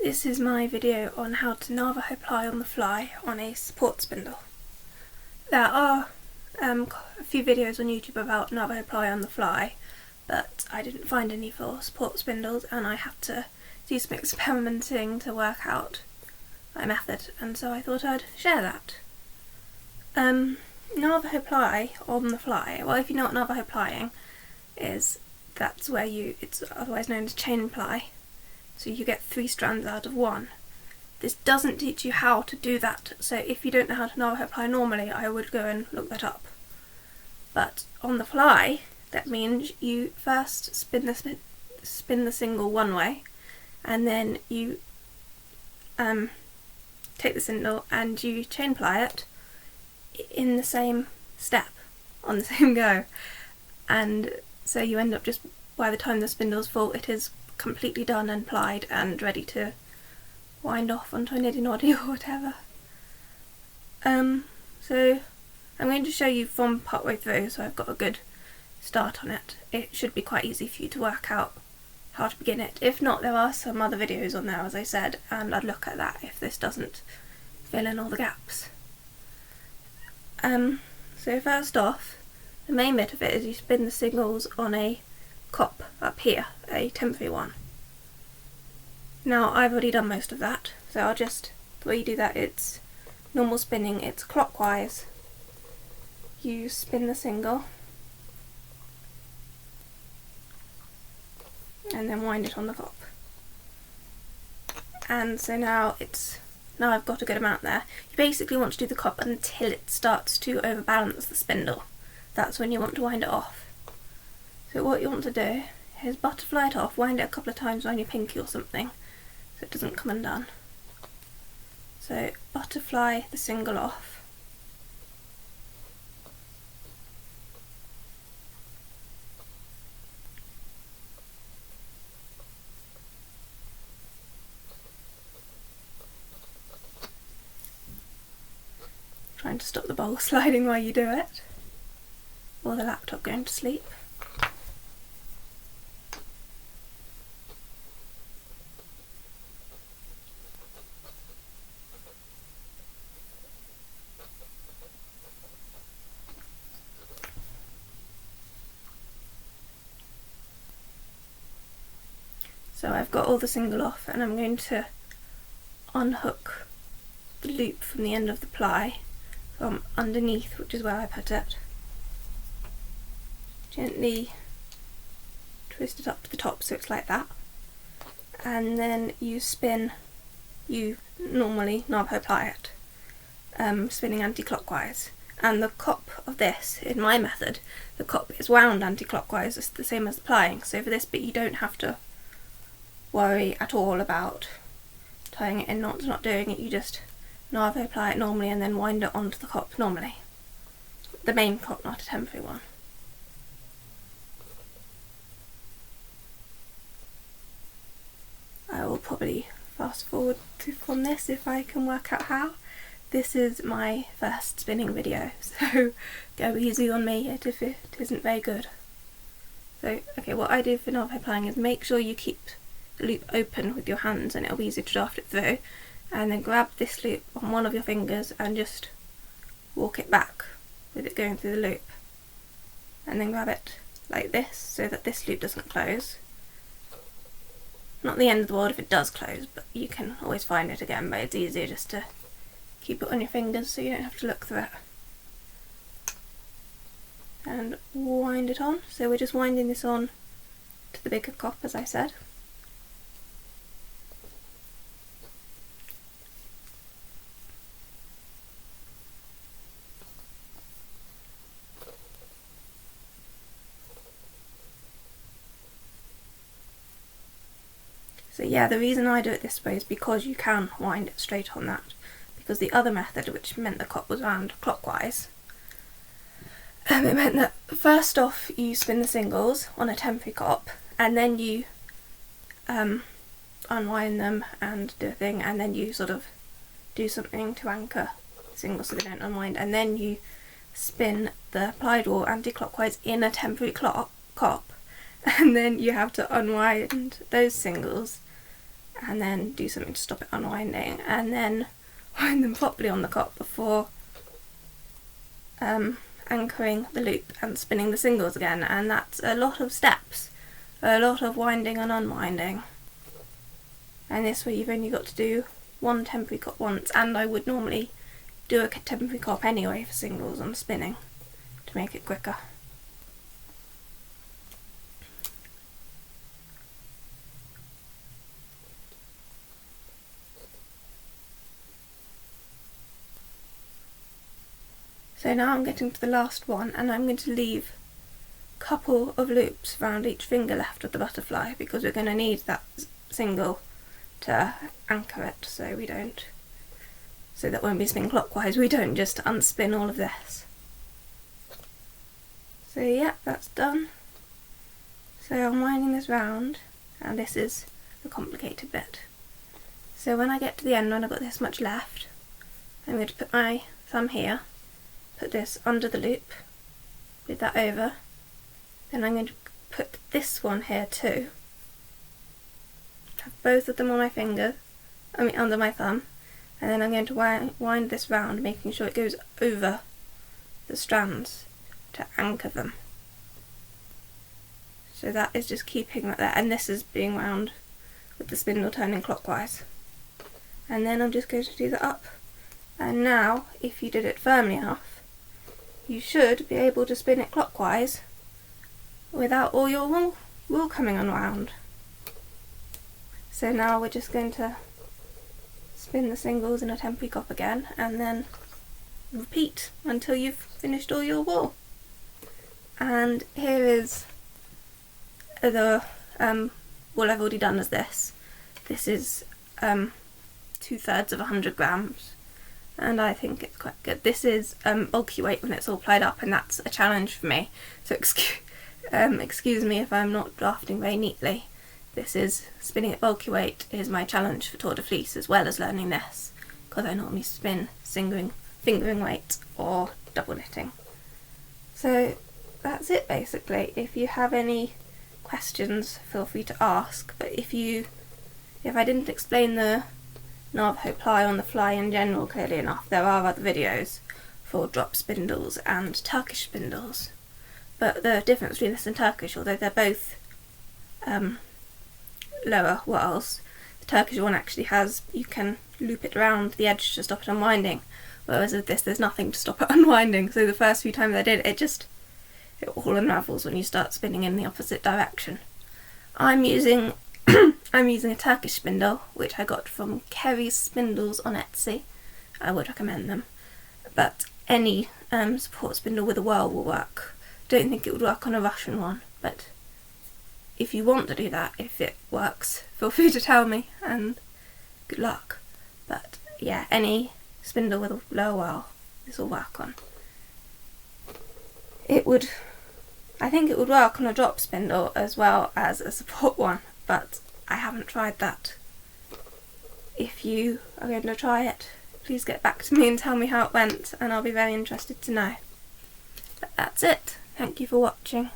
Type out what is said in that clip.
This is my video on how to Navajo ply on the fly on a support spindle. There are a few videos on YouTube about Navajo ply on the fly, but I didn't find any for support spindles and I had to do some experimenting to work out my method, and so I thought I'd share that. Navajo ply on the fly, well, if you know what Navajo plying is, that's where it's otherwise known as chain ply. So you get 3 strands out of 1. This doesn't teach you how to do that, so if you don't know how to Navajo ply normally, I would go and look that up. But on the fly, that means you first spin the single one way, and then you take the spindle and you chain ply it in the same step, on the same go. And so you end up just, by the time the spindle's full, it is completely done and plied and ready to wind off onto a niddy noddy or whatever. So I'm going to show you from part way through, so I've got a good start on it. It should be quite easy for you to work out how to begin it. If not, there are some other videos on there, as I said, and I'd look at that if this doesn't fill in all the gaps. So first off, the main bit of it is you spin the singles on a cop up here, a temporary one. Now I've already done most of that, so I'll just, the way you do that, it's normal spinning, it's clockwise. You spin the single and then wind it on the cop. And so now I've got a good amount there. You basically want to do the cop until it starts to overbalance the spindle. That's when you want to wind it off. So what you want to do is butterfly it off, wind it a couple of times on your pinky or something so it doesn't come undone. So butterfly the single off. Trying to stop the bowl sliding while you do it, or the laptop going to sleep. So I've got all the single off, and I'm going to unhook the loop from the end of the ply from underneath, which is where I put it. Gently twist it up to the top so it's like that, and then you normally Navajo ply it, spinning anti-clockwise. And the cop of this, in my method, the cop is wound anti-clockwise, it's the same as the plying, so for this bit you don't have to worry at all about tying it in knots, not doing it. You just Navajo ply it normally and then wind it onto the cop normally. The main cop, not a temporary one. I will probably fast forward from this if I can work out how. This is my first spinning video, so go easy on me if it isn't very good. So, okay, what I do for Navajo plying is make sure you keep the loop open with your hands and it'll be easy to draft it through, and then grab this loop on one of your fingers and just walk it back with it going through the loop, and then grab it like this so that this loop doesn't close. Not the end of the world if it does close, but you can always find it again, but it's easier just to keep it on your fingers so you don't have to look through it. And wind it on. So we're just winding this on to the bigger cop, as I said. So yeah, the reason I do it this way is because you can wind it straight on that, because the other method, which meant the cop was wound clockwise, it meant that first off you spin the singles on a temporary cop, and then you unwind them and do a thing, and then you sort of do something to anchor singles so they don't unwind, and then you spin the plied whorl anti-clockwise in a temporary cop, and then you have to unwind those singles and then do something to stop it unwinding, and then wind them properly on the cot before anchoring the loop and spinning the singles again. And that's a lot of steps, a lot of winding and unwinding. And this way you've only got to do one temporary cop once, and I would normally do a temporary cop anyway for singles on spinning to make it quicker. So now I'm getting to the last one, and I'm going to leave a couple of loops around each finger left of the butterfly, because we're going to need that single to anchor it, so that when we spin clockwise we don't just unspin all of this. So yeah, that's done. So I'm winding this round, and this is the complicated bit. So when I get to the end, when I've got this much left, I'm going to put my thumb here, put this under the loop with that over, then I'm going to put this one here too, have both of them on my finger, under my thumb, and then I'm going to wind this round, making sure it goes over the strands to anchor them. So that is just keeping that there, and this is being wound with the spindle turning clockwise. And then I'm just going to do that up, and now if you did it firmly enough, you should be able to spin it clockwise without all your wool coming unwound. So now we're just going to spin the singles in a temporary cop again, and then repeat until you've finished all your wool. And here is the wool I've already done as this. This is 2/3 of 100 grams. And I think it's quite good. This is bulky weight when it's all plied up, and that's a challenge for me. So excuse me if I'm not drafting very neatly. This is spinning at bulky weight is my challenge for Tour de Fleece, as well as learning this, because I normally spin fingering weight or double knitting. So that's it basically. If you have any questions, feel free to ask. But if I didn't explain the Navajo Ply on the fly in general clearly enough, there are other videos for drop spindles and Turkish spindles. But the difference between this and Turkish, although they're both lower whorls, the Turkish one actually has, you can loop it around the edge to stop it unwinding, whereas with this there's nothing to stop it unwinding. So the first few times I did it, it all unravels when you start spinning in the opposite direction. I'm using a Turkish spindle, which I got from Kerry's Spindles on Etsy. I would recommend them. But any support spindle with a whorl will work. Don't think it would work on a Russian one, but if you want to do that, if it works, feel free to tell me, and good luck. But yeah, any spindle with a low whorl, this will work on. I think it would work on a drop spindle as well as a support one, but I haven't tried that. If you are going to try it, please get back to me and tell me how it went, and I'll be very interested to know. But that's it. Thank you for watching.